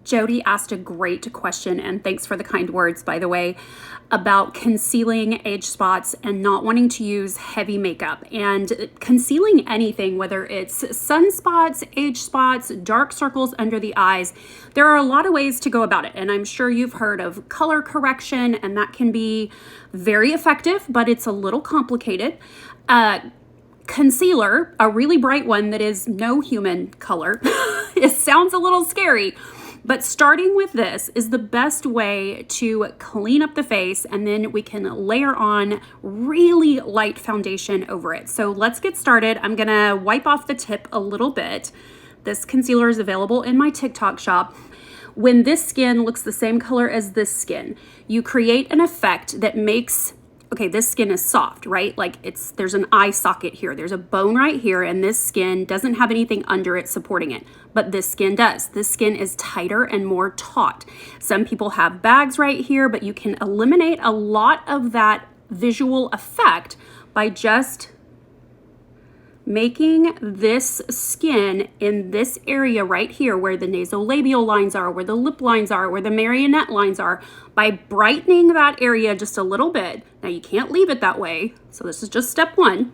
Jody asked a great question, and thanks for the kind words, by the way, about concealing age spots and not wanting to use heavy makeup. And concealing anything, whether it's sunspots, age spots, dark circles under the eyes, there are a lot of ways to go about it. And I'm sure you've heard of color correction, and that can be very effective, but it's a little complicated. Concealer, a really bright one that is no human color, it sounds a little scary, but starting with this is the best way to clean up the face, and then we can layer on really light foundation over it. So let's get started. I'm gonna wipe off the tip a little bit. This concealer is available in my TikTok shop. When this skin looks the same color as this skin, you create an effect that makes, okay, this skin is soft, right? Like there's an eye socket here. There's a bone right here, and this skin doesn't have anything under it supporting it, but this skin does. This skin is tighter and more taut. Some people have bags right here, but you can eliminate a lot of that visual effect by just making this skin in this area right here where the nasolabial lines are, where the lip lines are, where the marionette lines are, by brightening that area just a little bit. Now you can't leave it that way, so this is just step one.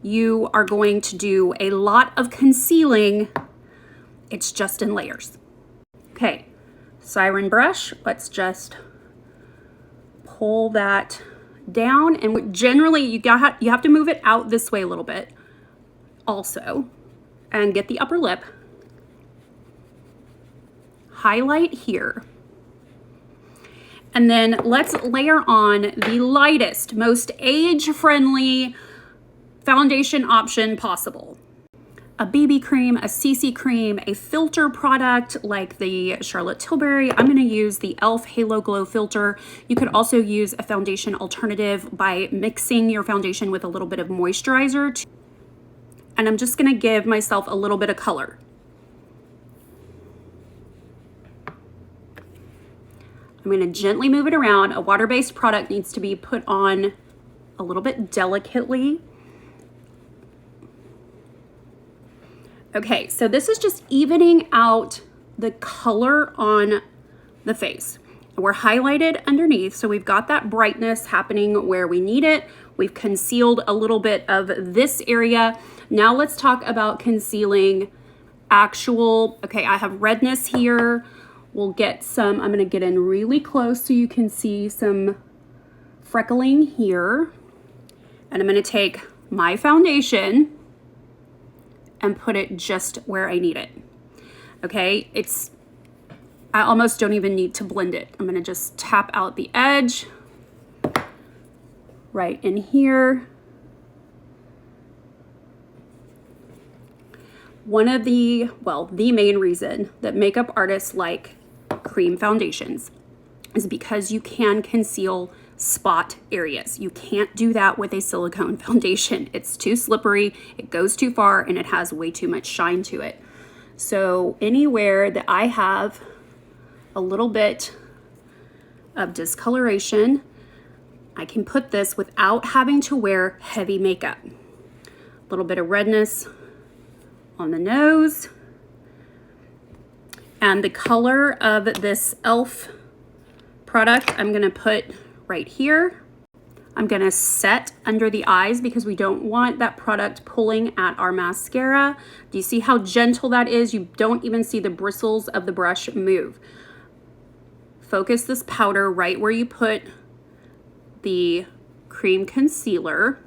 You are going to do a lot of concealing. It's just in layers. Okay, Siren brush, let's just pull that down, and generally you have to move it out this way a little bit also, and get the upper lip, highlight here, and then let's layer on the lightest, most age-friendly foundation option possible. A BB cream, a CC cream, a filter product like the Charlotte Tilbury. I'm gonna use the e.l.f. Halo Glow filter. You could also use a foundation alternative by mixing your foundation with a little bit of moisturizer. And I'm just gonna give myself a little bit of color. I'm gonna gently move it around. A water-based product needs to be put on a little bit delicately. Okay, so this is just evening out the color on the face. We're highlighted underneath, so we've got that brightness happening where we need it. We've concealed a little bit of this area. Now let's talk about concealing actual, okay, I have redness here. We'll get some, I'm gonna get in really close so you can see some freckling here. And I'm gonna take my foundation and put it just where I need it. Okay, I almost don't even need to blend it. I'm gonna just tap out the edge right in here. One of the main reason that makeup artists like cream foundations is because you can conceal spot areas. You can't do that with a silicone foundation. It's too slippery, it goes too far, and it has way too much shine to it. So anywhere that I have a little bit of discoloration, I can put this without having to wear heavy makeup. A little bit of redness on the nose. And the color of this e.l.f. product, I'm gonna put right here. I'm gonna set under the eyes because we don't want that product pulling at our mascara. Do you see how gentle that is? You don't even see the bristles of the brush move. Focus this powder right where you put the cream concealer.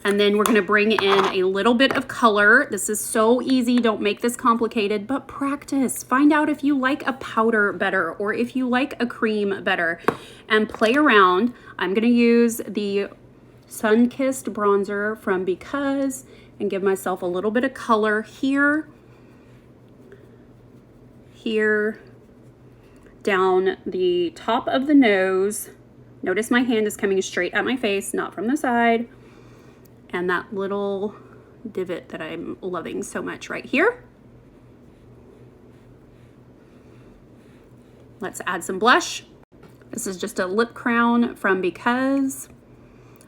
And then we're gonna bring in a little bit of color. This is so easy, don't make this complicated, but practice. Find out if you like a powder better or if you like a cream better, and play around. I'm gonna use the Sun-Kissed bronzer from Because and give myself a little bit of color here, down the top of the nose. Notice my hand is coming straight at my face, not from the side. And that little divot that I'm loving so much right here. Let's add some blush. This is just a lip crown from Because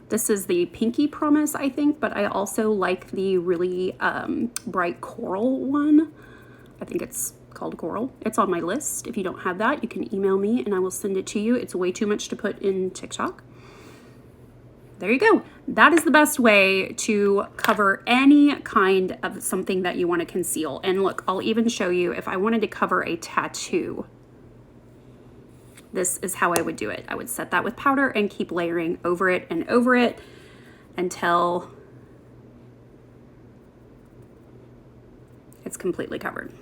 This is the Pinky Promise, I think, but I also like the really bright coral one. I think it's called Coral. It's on my list. If you don't have that, you can email me and I will send it to you. It's way too much to put in TikTok. There you go. That is the best way to cover any kind of something that you want to conceal. And look, I'll even show you if I wanted to cover a tattoo. This is how I would do it. I would set that with powder and keep layering over it and over it until it's completely covered.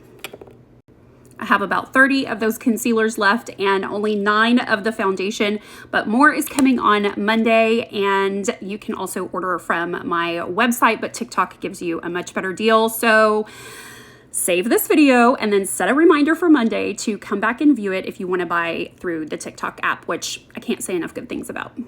I have about 30 of those concealers left and only 9 of the foundation, but more is coming on Monday, and you can also order from my website, but TikTok gives you a much better deal. So save this video and then set a reminder for Monday to come back and view it if you want to buy through the TikTok app, which I can't say enough good things about.